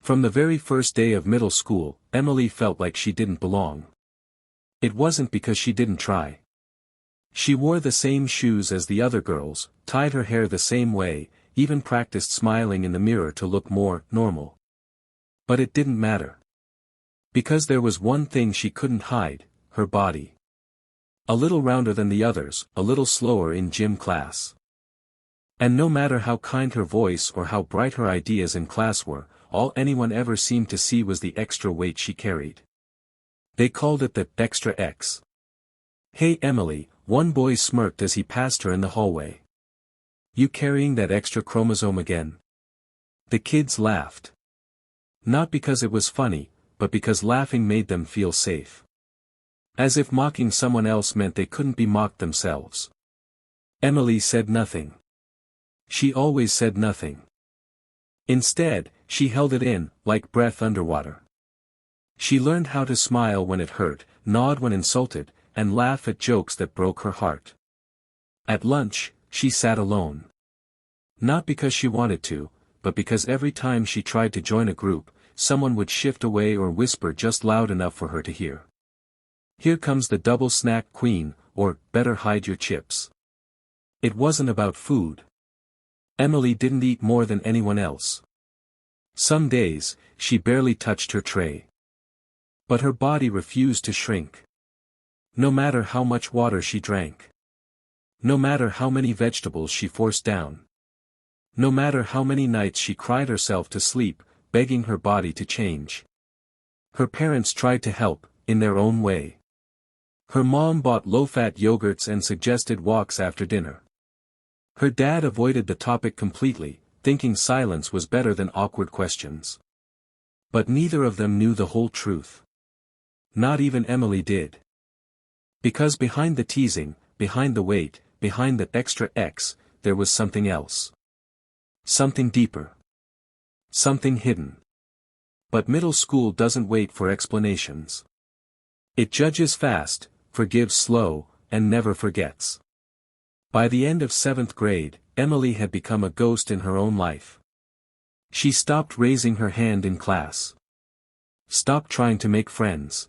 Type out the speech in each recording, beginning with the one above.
From the very first day of middle school, Emily felt like she didn't belong. It wasn't because she didn't try. She wore the same shoes as the other girls, tied her hair the same way, even practiced smiling in the mirror to look more normal. But it didn't matter. Because there was one thing she couldn't hide, her body. A little rounder than the others, a little slower in gym class. And no matter how kind her voice or how bright her ideas in class were, all anyone ever seemed to see was the extra weight she carried. They called it the extra X. "Hey Emily," one boy smirked as he passed her in the hallway. "You carrying that extra chromosome again?" The kids laughed. Not because it was funny, but because laughing made them feel safe. As if mocking someone else meant they couldn't be mocked themselves. Emily said nothing. She always said nothing. Instead, she held it in, like breath underwater. She learned how to smile when it hurt, nod when insulted, and laugh at jokes that broke her heart. At lunch, she sat alone. Not because she wanted to, but because every time she tried to join a group, someone would shift away or whisper just loud enough for her to hear. "Here comes the double snack queen," or "better hide your chips." It wasn't about food. Emily didn't eat more than anyone else. Some days, she barely touched her tray. But her body refused to shrink. No matter how much water she drank. No matter how many vegetables she forced down. No matter how many nights she cried herself to sleep, begging her body to change. Her parents tried to help, in their own way. Her mom bought low-fat yogurts and suggested walks after dinner. Her dad avoided the topic completely, thinking silence was better than awkward questions. But neither of them knew the whole truth. Not even Emily did. Because behind the teasing, behind the weight, behind the extra X, there was something else. Something deeper. Something hidden. But middle school doesn't wait for explanations. It judges fast, forgives slow, and never forgets. By the end of 7th grade, Emily had become a ghost in her own life. She stopped raising her hand in class. Stopped trying to make friends.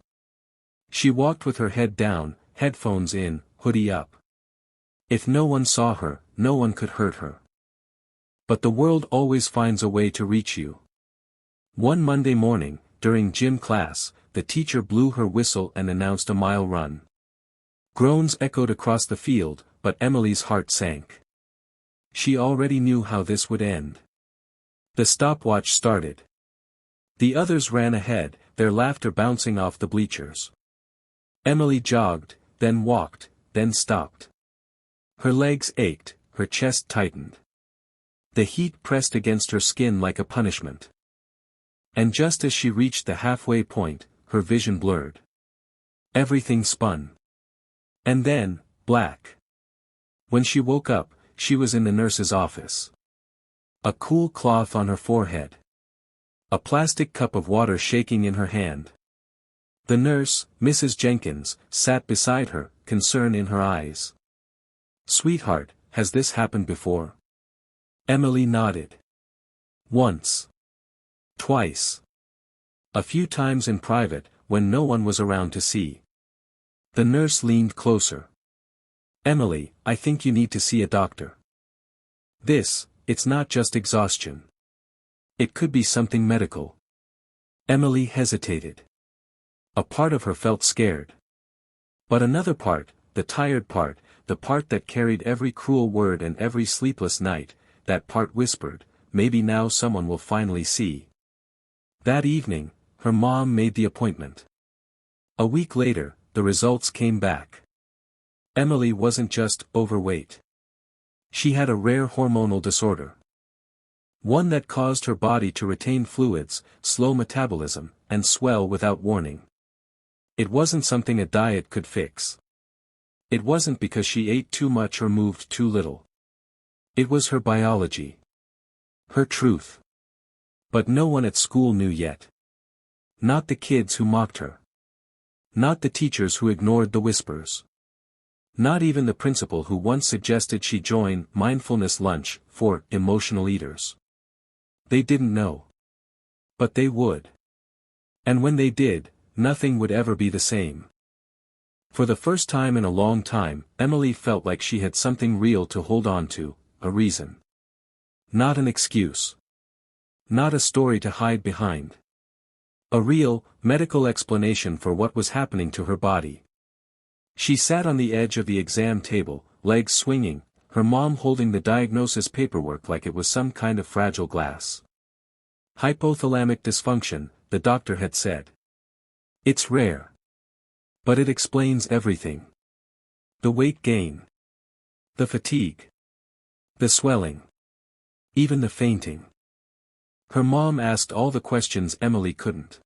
She walked with her head down, headphones in, hoodie up. If no one saw her, no one could hurt her. But the world always finds a way to reach you. One Monday morning, during gym class, the teacher blew her whistle and announced a mile run. Groans echoed across the field, but Emily's heart sank. She already knew how this would end. The stopwatch started. The others ran ahead, their laughter bouncing off the bleachers. Emily jogged, then walked, then stopped. Her legs ached, her chest tightened. The heat pressed against her skin like a punishment. And just as she reached the halfway point, her vision blurred. Everything spun. And then, black. When she woke up, she was in the nurse's office. A cool cloth on her forehead. A plastic cup of water shaking in her hand. The nurse, Mrs. Jenkins, sat beside her, concern in her eyes. "Sweetheart, has this happened before?" Emily nodded. "Once. Twice. A few times in private, when no one was around to see." The nurse leaned closer. "Emily, I think you need to see a doctor. It's not just exhaustion. It could be something medical." Emily hesitated. A part of her felt scared. But another part, the tired part, the part that carried every cruel word and every sleepless night, that part whispered, "Maybe now someone will finally see." That evening, her mom made the appointment. A week later, the results came back. Emily wasn't just overweight. She had a rare hormonal disorder. One that caused her body to retain fluids, slow metabolism, and swell without warning. It wasn't something a diet could fix. It wasn't because she ate too much or moved too little. It was her biology. Her truth. But no one at school knew yet. Not the kids who mocked her. Not the teachers who ignored the whispers. Not even the principal who once suggested she join mindfulness lunch for emotional eaters. They didn't know. But they would. And when they did, nothing would ever be the same. For the first time in a long time, Emily felt like she had something real to hold on to, a reason. Not an excuse. Not a story to hide behind. A real, medical explanation for what was happening to her body. She sat on the edge of the exam table, legs swinging, her mom holding the diagnosis paperwork like it was some kind of fragile glass. Hypothalamic dysfunction, the doctor had said. It's rare. But it explains everything. The weight gain. The fatigue. The swelling. Even the fainting. Her mom asked all the questions Emily couldn't.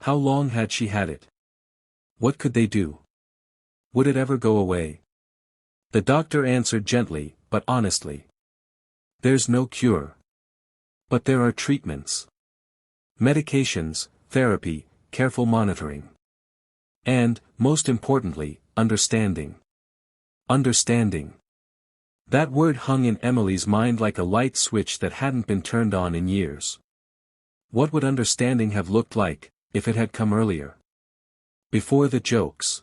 How long had she had it? What could they do? Would it ever go away? The doctor answered gently, but honestly. There's no cure. But there are treatments. Medications, therapy, careful monitoring. And, most importantly, understanding. Understanding. That word hung in Emily's mind like a light switch that hadn't been turned on in years. What would understanding have looked like, if it had come earlier? Before the jokes.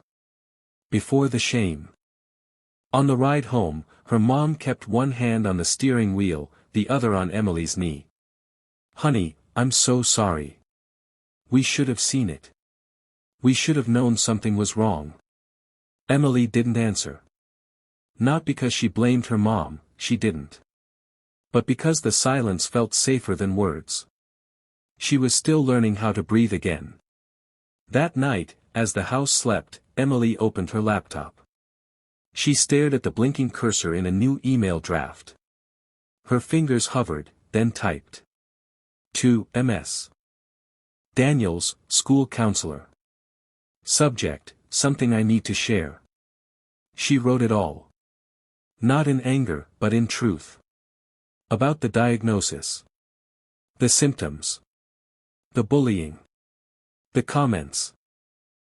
Before the shame. On the ride home, her mom kept one hand on the steering wheel, the other on Emily's knee. Honey, I'm so sorry. We should have seen it. We should have known something was wrong. Emily didn't answer. Not because she blamed her mom, she didn't. But because the silence felt safer than words. She was still learning how to breathe again. That night, as the house slept, Emily opened her laptop. She stared at the blinking cursor in a new email draft. Her fingers hovered, then typed. To Ms. Daniels, school counselor. Subject, something I need to share. She wrote it all. Not in anger, but in truth. About the diagnosis. The symptoms. The bullying. The comments.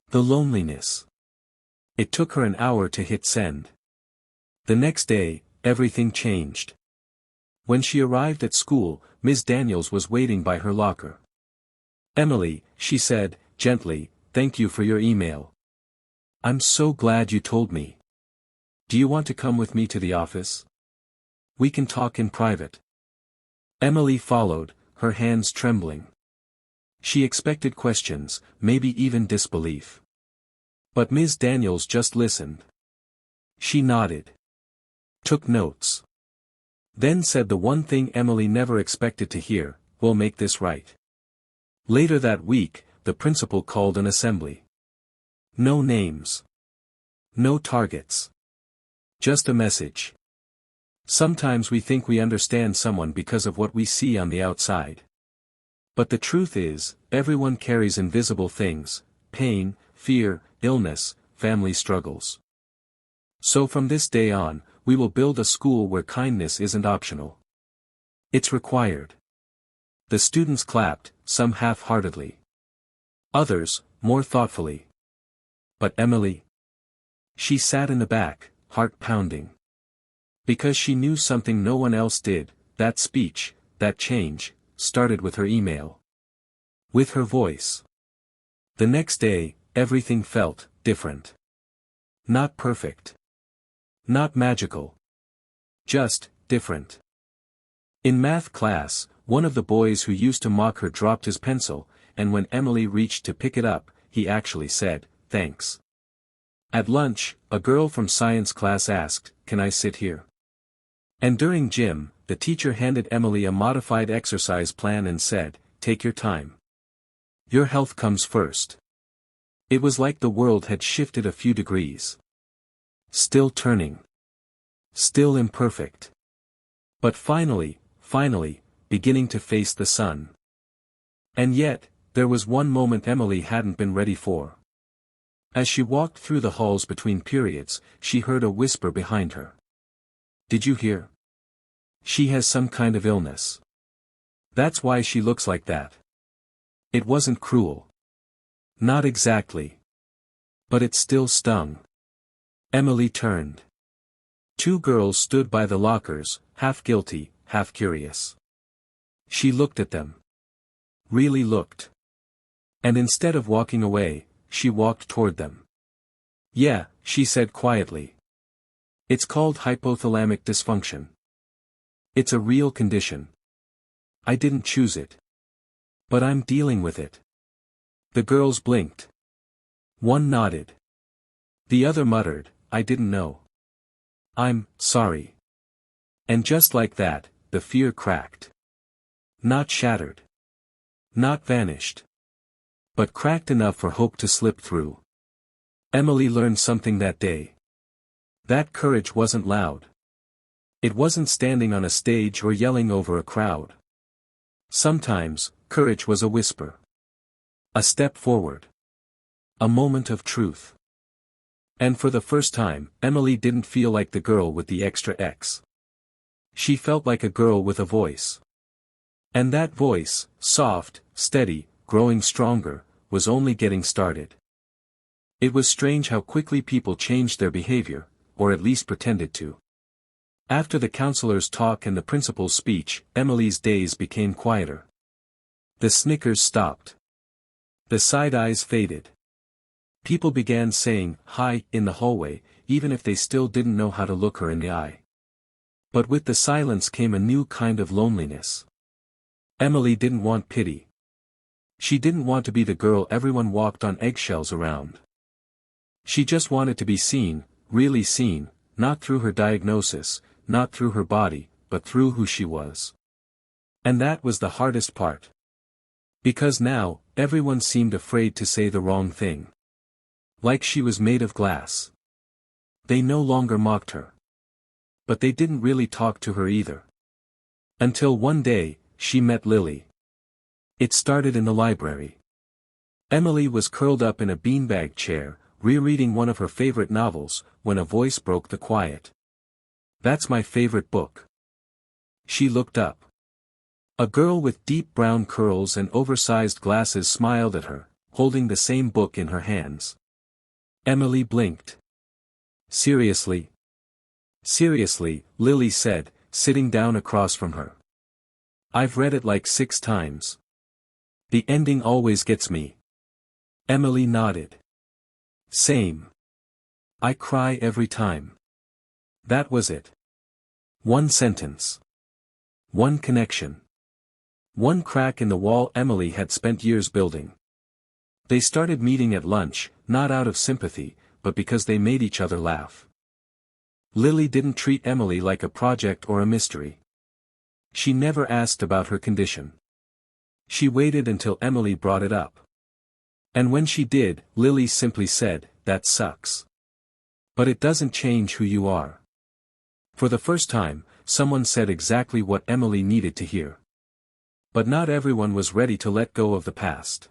The loneliness. It took her an hour to hit send. The next day, everything changed. When she arrived at school, Ms. Daniels was waiting by her locker. Emily, she said, gently, thank you for your email. I'm so glad you told me. Do you want to come with me to the office? We can talk in private. Emily followed, her hands trembling. She expected questions, maybe even disbelief. But Ms. Daniels just listened. She nodded. Took notes. Then said the one thing Emily never expected to hear, we'll make this right. Later that week, the principal called an assembly. No names. No targets. Just a message. Sometimes we think we understand someone because of what we see on the outside. But the truth is, everyone carries invisible things, pain, fear, illness, family struggles. So from this day on, we will build a school where kindness isn't optional. It's required. The students clapped, some half-heartedly. Others, more thoughtfully. But Emily? She sat in the back, heart pounding. Because she knew something no one else did, that speech, that change, started with her email. With her voice. The next day, everything felt different. Not perfect. Not magical. Just different. In math class, one of the boys who used to mock her dropped his pencil, and when Emily reached to pick it up, he actually said, thanks. At lunch, a girl from science class asked, can I sit here? And during gym, the teacher handed Emily a modified exercise plan and said, take your time. Your health comes first. It was like the world had shifted a few degrees. Still turning. Still imperfect. But finally, beginning to face the sun. And yet, there was one moment Emily hadn't been ready for. As she walked through the halls between periods, she heard a whisper behind her. Did you hear? She has some kind of illness. That's why she looks like that. It wasn't cruel. Not exactly. But it still stung. Emily turned. Two girls stood by the lockers, half guilty, half curious. She looked at them. really looked. And instead of walking away, she walked toward them. "Yeah," she said quietly. "It's called hypothalamic dysfunction. It's a real condition. I didn't choose it. But I'm dealing with it." The girls blinked. One nodded. The other muttered, "I didn't know. I'm sorry." And just like that, the fear cracked. Not shattered. Not vanished. But cracked enough for hope to slip through. Emily learned something that day. That courage wasn't loud. It wasn't standing on a stage or yelling over a crowd. Sometimes, courage was a whisper. A step forward. A moment of truth. And for the first time, Emily didn't feel like the girl with the extra X. She felt like a girl with a voice. And that voice, soft, steady, growing stronger, was only getting started. It was strange how quickly people changed their behavior, or at least pretended to. After the counselor's talk and the principal's speech, Emily's days became quieter. The snickers stopped. The side-eyes faded. People began saying, "Hi," in the hallway, even if they still didn't know how to look her in the eye. But with the silence came a new kind of loneliness. Emily didn't want pity. She didn't want to be the girl everyone walked on eggshells around. She just wanted to be seen, really seen, not through her diagnosis, not through her body, but through who she was. And that was the hardest part. Because now, everyone seemed afraid to say the wrong thing. Like she was made of glass. They no longer mocked her. But they didn't really talk to her either. Until one day, she met Lily. It started in the library. Emily was curled up in a beanbag chair, rereading one of her favorite novels, when a voice broke the quiet. "That's my favorite book." She looked up. A girl with deep brown curls and oversized glasses smiled at her, holding the same book in her hands. Emily blinked. "Seriously?" "Seriously," Lily said, sitting down across from her. "I've read it like 6 times. The ending always gets me." Emily nodded. "Same. I cry every time." That was it. One sentence. One connection. One crack in the wall Emily had spent years building. They started meeting at lunch, not out of sympathy, but because they made each other laugh. Lily didn't treat Emily like a project or a mystery. She never asked about her condition. She waited until Emily brought it up. And when she did, Lily simply said, "That sucks. But it doesn't change who you are." For the first time, someone said exactly what Emily needed to hear. But not everyone was ready to let go of the past.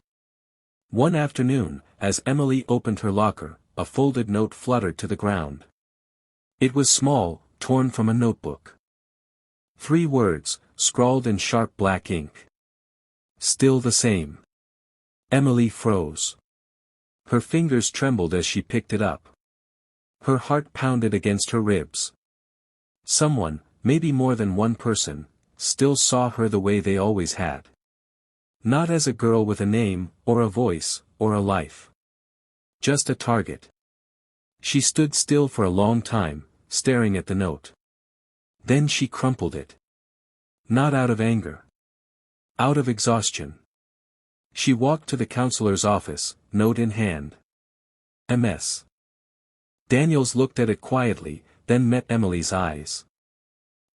One afternoon, as Emily opened her locker, a folded note fluttered to the ground. It was small, torn from a notebook. 3 words, scrawled in sharp black ink. "Still the same." Emily froze. Her fingers trembled as she picked it up. Her heart pounded against her ribs. Someone, maybe more than one person, still saw her the way they always had. Not as a girl with a name, or a voice, or a life. Just a target. She stood still for a long time, staring at the note. Then she crumpled it. Not out of anger. Out of exhaustion. She walked to the counselor's office, note in hand. MS. Daniels looked at it quietly, then met Emily's eyes.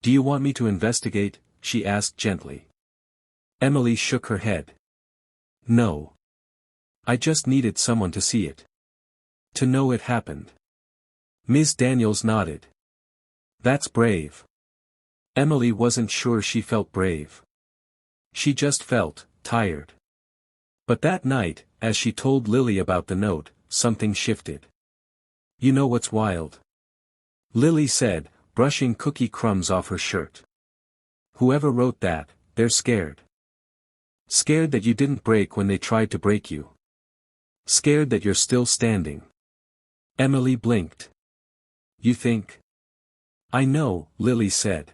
"Do you want me to investigate?" she asked gently. Emily shook her head. "No. I just needed someone to see it. To know it happened." Ms. Daniels nodded. "That's brave." Emily wasn't sure she felt brave. She just felt tired. But that night, as she told Lily about the note, something shifted. "You know what's wild?" Lily said, brushing cookie crumbs off her shirt. "Whoever wrote that, they're scared. Scared that you didn't break when they tried to break you. Scared that you're still standing." Emily blinked. "You think?" "I know," Lily said.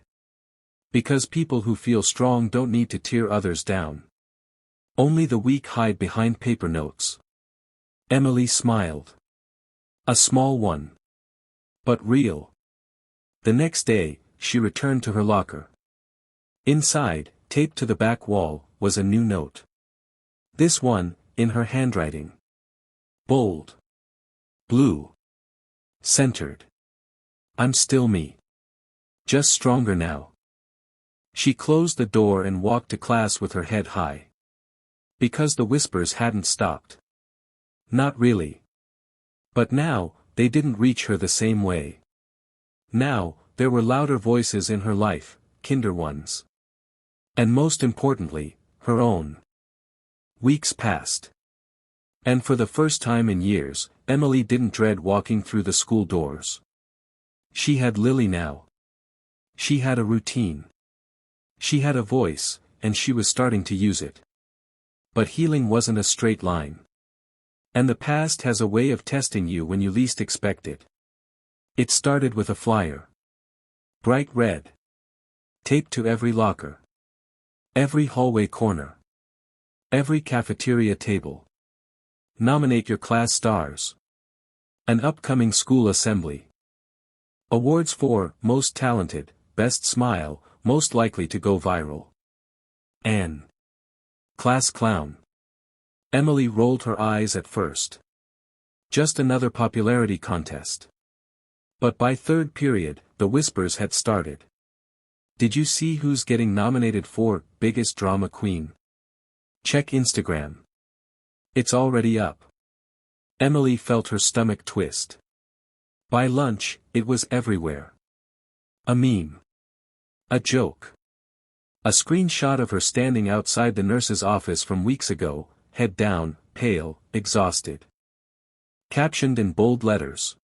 "Because people who feel strong don't need to tear others down. Only the weak hide behind paper notes. Emily smiled. A small one. But real. The next day, she returned to her locker. Inside, taped to the back wall, was a new note. This one, in her handwriting. Bold. Blue. Centered. I'm still me. Just stronger now. She closed the door and walked to class with her head high. Because the whispers hadn't stopped. Not really. But now, they didn't reach her the same way. Now, there were louder voices in her life, kinder ones. And most importantly, her own. Weeks passed. And for the first time in years, Emily didn't dread walking through the school doors. She had Lily now. She had a routine. She had a voice, and she was starting to use it. But healing wasn't a straight line. And the past has a way of testing you when you least expect it. It started with a flyer. Bright red. Taped to every locker. Every hallway corner. Every cafeteria table. Nominate your class stars. An upcoming school assembly. Awards for most talented, best smile, most likely to go viral. Anne. Class clown. Emily rolled her eyes at first. Just another popularity contest. But by third period, the whispers had started. Did you see who's getting nominated for biggest drama queen? Check Instagram. It's already up. Emily felt her stomach twist. By lunch, it was everywhere. A meme. A joke. A screenshot of her standing outside the nurse's office from weeks ago, head down, pale, exhausted. Captioned in bold letters.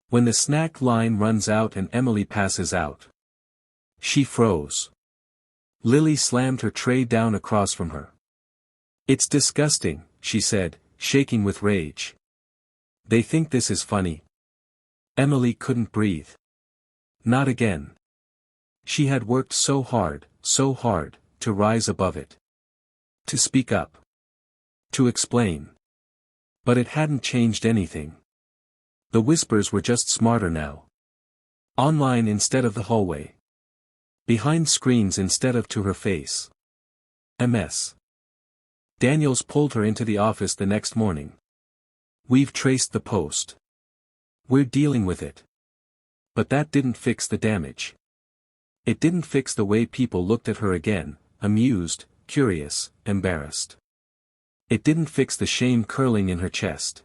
When the snack line runs out and Emily passes out. She froze. Lily slammed her tray down across from her. It's disgusting, she said, shaking with rage. They think this is funny. Emily couldn't breathe. Not again. She had worked so hard, to rise above it. To speak up. To explain. But it hadn't changed anything. The whispers were just smarter now. Online instead of the hallway. Behind screens instead of to her face. MS. Daniels pulled her into the office the next morning. We've traced the post. We're dealing with it. But that didn't fix the damage. It didn't fix the way people looked at her again, amused, curious, embarrassed. It didn't fix the shame curling in her chest.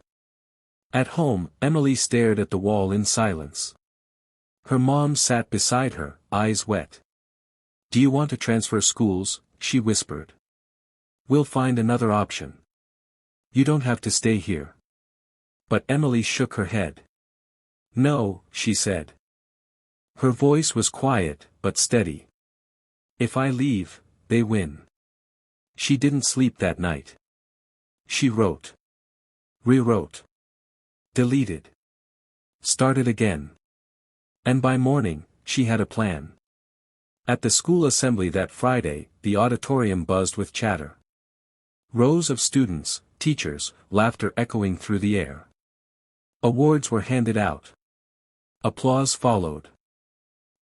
At home, Emily stared at the wall in silence. Her mom sat beside her, eyes wet. Do you want to transfer schools? She whispered. We'll find another option. You don't have to stay here. But Emily shook her head. No, she said. Her voice was quiet, but steady. If I leave, they win. She didn't sleep that night. She wrote. Rewrote. Deleted. Started again. And by morning, she had a plan. At the school assembly that Friday, the auditorium buzzed with chatter. Rows of students, teachers, laughter echoing through the air. Awards were handed out. Applause followed.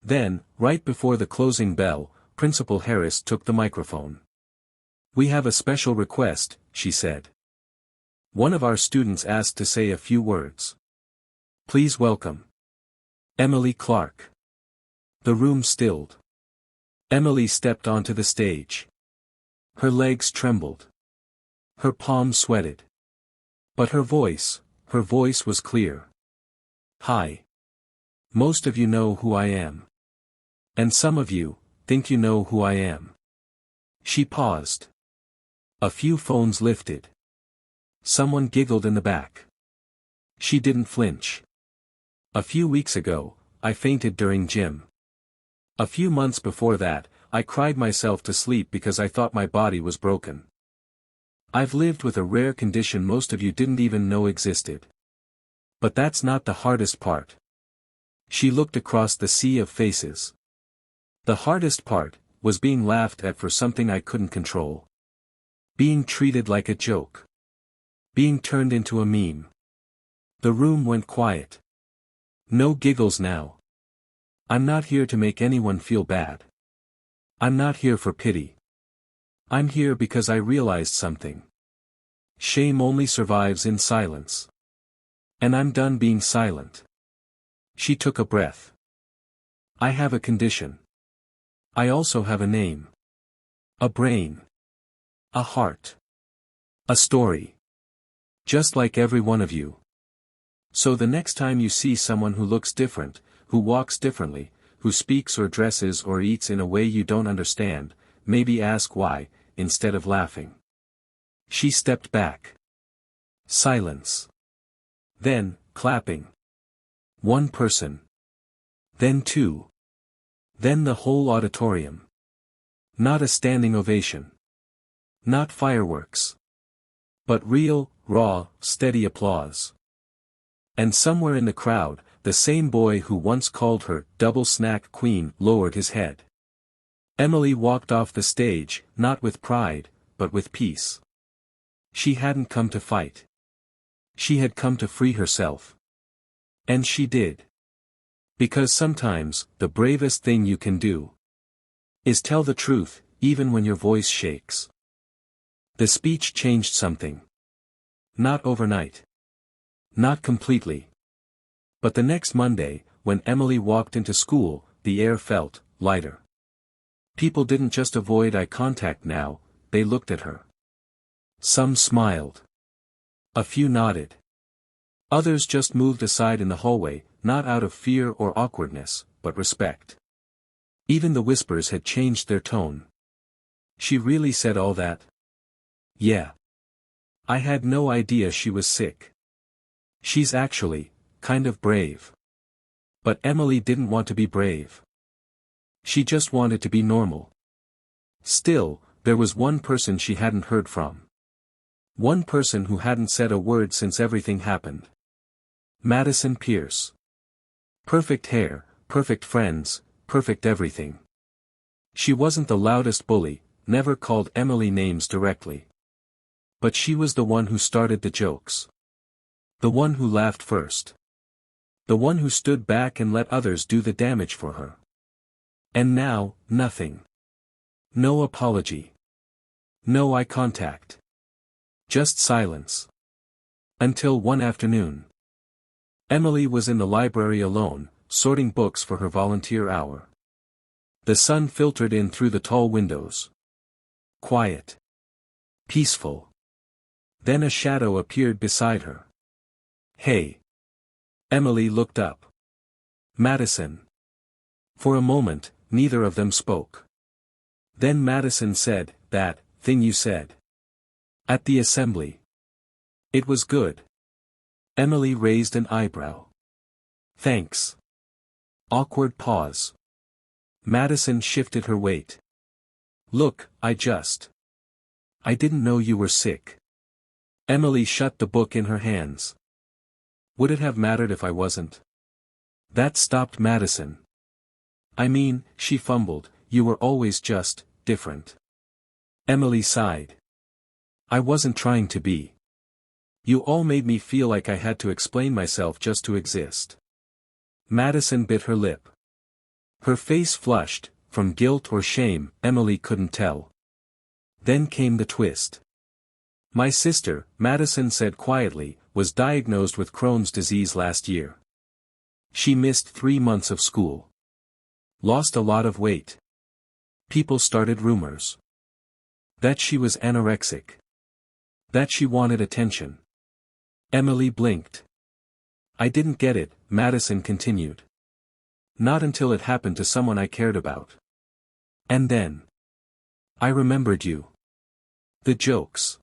Then, right before the closing bell, Principal Harris took the microphone. We have a special request, she said. One of our students asked to say a few words. Please welcome. Emily Clark. The room stilled. Emily stepped onto the stage. Her legs trembled. Her palms sweated. But her voice was clear. Hi. Most of you know who I am. And some of you think you know who I am. She paused. A few phones lifted. Someone giggled in the back. She didn't flinch. A few weeks ago, I fainted during gym. A few months before that, I cried myself to sleep because I thought my body was broken. I've lived with a rare condition most of you didn't even know existed. But that's not the hardest part. She looked across the sea of faces. The hardest part was being laughed at for something I couldn't control. Being treated like a joke. Being turned into a meme. The room went quiet. No giggles now. I'm not here to make anyone feel bad. I'm not here for pity. I'm here because I realized something. Shame only survives in silence. And I'm done being silent. She took a breath. I have a condition. I also have a name. A brain. A heart. A story. Just like every one of you. So the next time you see someone who looks different, who walks differently, who speaks or dresses or eats in a way you don't understand, maybe ask why, instead of laughing. She stepped back. Silence. Then, clapping. One person. Then two. Then the whole auditorium. Not a standing ovation. Not fireworks. But real, raw, steady applause. And somewhere in the crowd, the same boy who once called her double snack queen lowered his head. Emily walked off the stage, not with pride, but with peace. She hadn't come to fight. She had come to free herself. And she did. Because sometimes, the bravest thing you can do is tell the truth, even when your voice shakes. The speech changed something. Not overnight. Not completely. But the next Monday, when Emily walked into school, the air felt lighter. People didn't just avoid eye contact now, they looked at her. Some smiled. A few nodded. Others just moved aside in the hallway, not out of fear or awkwardness, but respect. Even the whispers had changed their tone. She really said all that? Yeah. I had no idea she was sick. She's actually kind of brave. But Emily didn't want to be brave. She just wanted to be normal. Still, there was one person she hadn't heard from. One person who hadn't said a word since everything happened. Madison Pierce. Perfect hair, perfect friends, perfect everything. She wasn't the loudest bully, never called Emily names directly. But she was the one who started the jokes. The one who laughed first. The one who stood back and let others do the damage for her. And now, nothing. No apology. No eye contact. Just silence. Until one afternoon. Emily was in the library alone, sorting books for her volunteer hour. The sun filtered in through the tall windows. Quiet. Peaceful. Then a shadow appeared beside her. Hey. Emily looked up. Madison. For a moment, neither of them spoke. Then Madison said, "That thing you said. At the assembly. It was good." Emily raised an eyebrow. "Thanks." Awkward pause. Madison shifted her weight. "Look, I didn't know you were sick." Emily shut the book in her hands. "Would it have mattered if I wasn't?" That stopped Madison. "I mean," she fumbled, "you were always just different." Emily sighed. "I wasn't trying to be. You all made me feel like I had to explain myself just to exist." Madison bit her lip. Her face flushed, from guilt or shame, Emily couldn't tell. Then came the twist. "My sister," Madison said quietly, "was diagnosed with Crohn's disease last year. She missed 3 months of school. Lost a lot of weight. People started rumors. That she was anorexic. That she wanted attention." Emily blinked. "I didn't get it," Madison continued. "Not until it happened to someone I cared about. And then I remembered you. The jokes.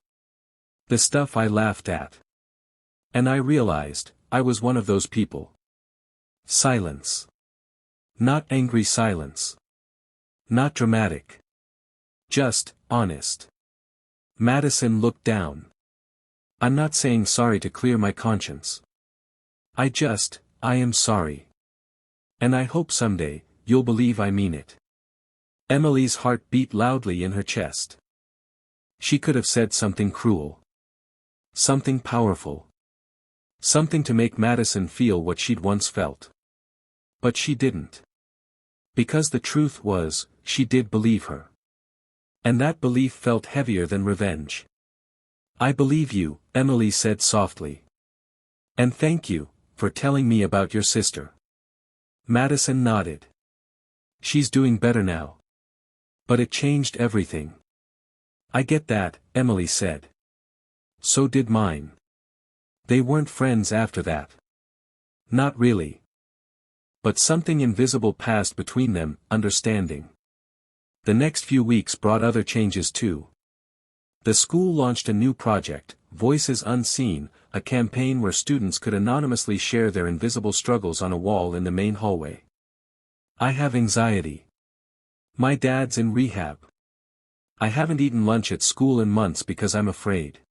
The stuff I laughed at. And I realized, I was one of those people." Silence. Not angry silence. Not dramatic. Just, honest. Madison looked down. "I'm not saying sorry to clear my conscience. I am sorry. And I hope someday, you'll believe I mean it." Emily's heart beat loudly in her chest. She could have said something cruel. Something powerful. Something to make Madison feel what she'd once felt. But she didn't. Because the truth was, she did believe her. And that belief felt heavier than revenge. "I believe you," Emily said softly. "And thank you, for telling me about your sister." Madison nodded. "She's doing better now. But it changed everything." "I get that," Emily said. "So did mine. They weren't friends after that." "Not really. But something invisible passed between them, understanding." The next few weeks brought other changes too. The school launched a new project, Voices Unseen, a campaign where students could anonymously share their invisible struggles on a wall in the main hallway. "I have anxiety. My dad's in rehab. I haven't eaten lunch at school in months because I'm afraid."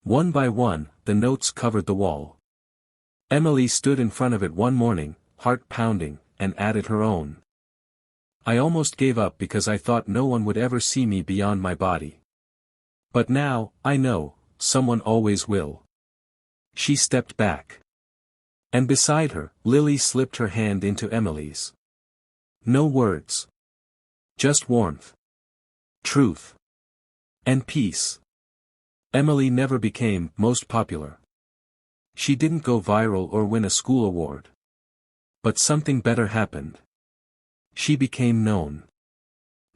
One by one, the notes covered the wall. Emily stood in front of it one morning, heart pounding, and added her own. "I almost gave up because I thought no one would ever see me beyond my body. But now, I know, someone always will." She stepped back. And beside her, Lily slipped her hand into Emily's. No words. Just warmth. Truth. And peace. Emily never became most popular. She didn't go viral or win a school award. But something better happened. She became known.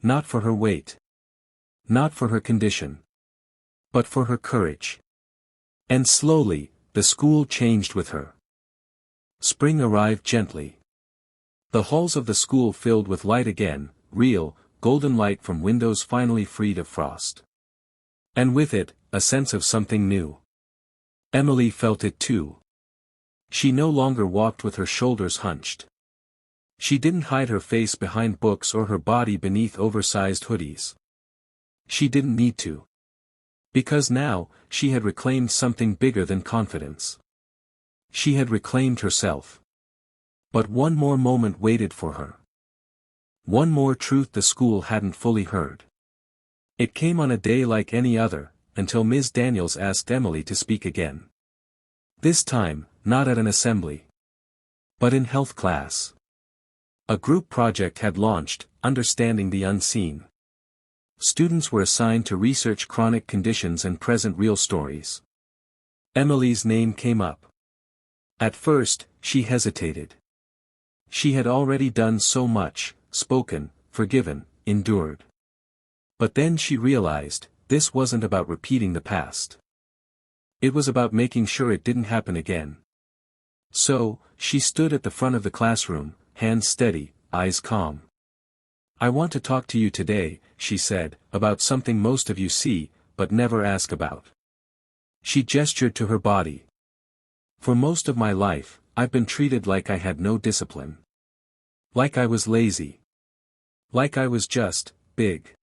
Not for her weight. Not for her condition. But for her courage. And slowly, the school changed with her. Spring arrived gently. The halls of the school filled with light again, real, golden light from windows finally freed of frost. And with it, a sense of something new. Emily felt it too. She no longer walked with her shoulders hunched. She didn't hide her face behind books or her body beneath oversized hoodies. She didn't need to. Because now, she had reclaimed something bigger than confidence. She had reclaimed herself. But one more moment waited for her. One more truth the school hadn't fully heard. It came on a day like any other, until Ms. Daniels asked Emily to speak again. This time, not at an assembly. But in health class. A group project had launched, Understanding the Unseen. Students were assigned to research chronic conditions and present real stories. Emily's name came up. At first, she hesitated. She had already done so much, spoken, forgiven, endured. But then she realized, this wasn't about repeating the past. It was about making sure it didn't happen again. So, she stood at the front of the classroom, hands steady, eyes calm. "I want to talk to you today," she said, "about something most of you see, but never ask about." She gestured to her body. "For most of my life, I've been treated like I had no discipline. Like I was lazy. Like I was just, big.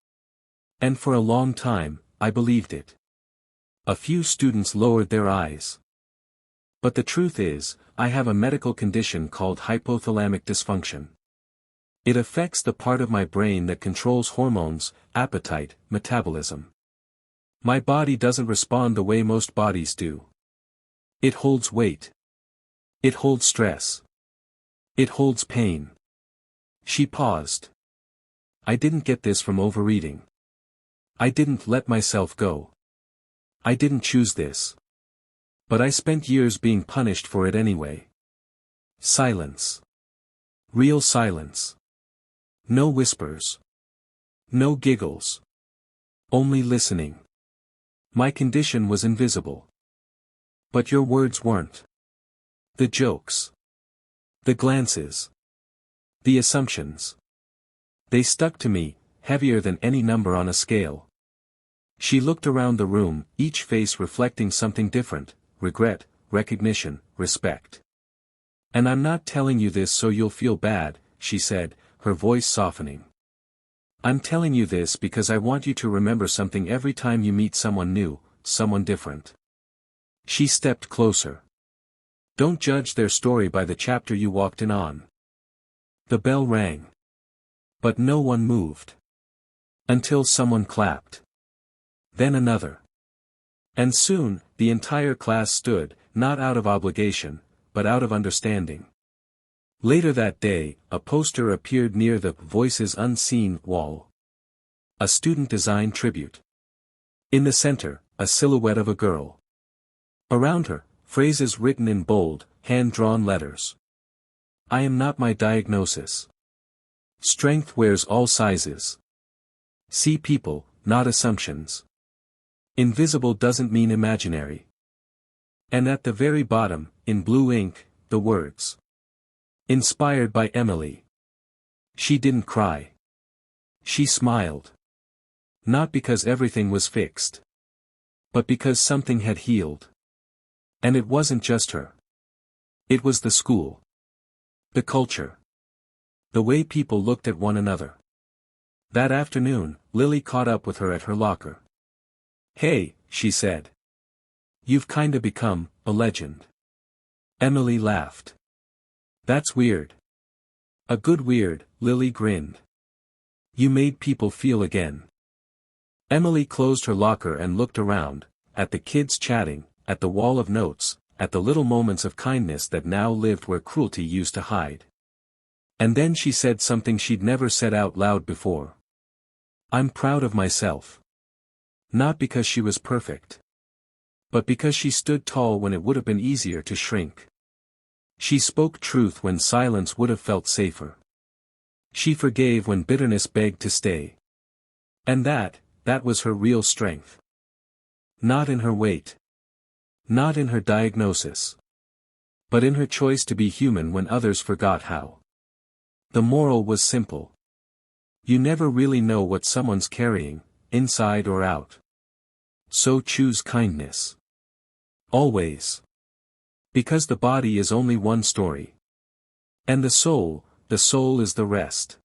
And for a long time, I believed it." A few students lowered their eyes. "But the truth is, I have a medical condition called hypothalamic dysfunction. It affects the part of my brain that controls hormones, appetite, metabolism. My body doesn't respond the way most bodies do. It holds weight. It holds stress. It holds pain." She paused. "I didn't get this from overeating. I didn't let myself go. I didn't choose this. But I spent years being punished for it anyway." Silence. Real silence. No whispers. No giggles. Only listening. "My condition was invisible. But your words weren't. The jokes. The glances. The assumptions. They stuck to me, heavier than any number on a scale." She looked around the room, each face reflecting something different: regret, recognition, respect. "And I'm not telling you this so you'll feel bad," she said, her voice softening. "I'm telling you this because I want you to remember something every time you meet someone new, someone different." She stepped closer. "Don't judge their story by the chapter you walked in on." The bell rang. But no one moved. Until someone clapped. Then another. And soon, the entire class stood, not out of obligation, but out of understanding. Later that day, a poster appeared near the Voices Unseen wall. A student-designed tribute. In the center, a silhouette of a girl. Around her, phrases written in bold, hand-drawn letters. I am not my diagnosis. Strength wears all sizes. See people, not assumptions. Invisible doesn't mean imaginary. And at the very bottom, in blue ink, the words. Inspired by Emily. She didn't cry. She smiled. Not because everything was fixed. But because something had healed. And it wasn't just her. It was the school. The culture. The way people looked at one another. That afternoon, Lily caught up with her at her locker. Hey, she said. You've kinda become a legend. Emily laughed. That's weird. A good weird, Lily grinned. You made people feel again. Emily closed her locker and looked around, at the kids chatting, at the wall of notes, at the little moments of kindness that now lived where cruelty used to hide. And then she said something she'd never said out loud before. I'm proud of myself. Not because she was perfect. But because she stood tall when it would have been easier to shrink. She spoke truth when silence would have felt safer. She forgave when bitterness begged to stay. And that was her real strength. Not in her weight. Not in her diagnosis. But in her choice to be human when others forgot how. The moral was simple. You never really know what someone's carrying, inside or out. So choose kindness. Always. Because the body is only one story. And the soul is the rest.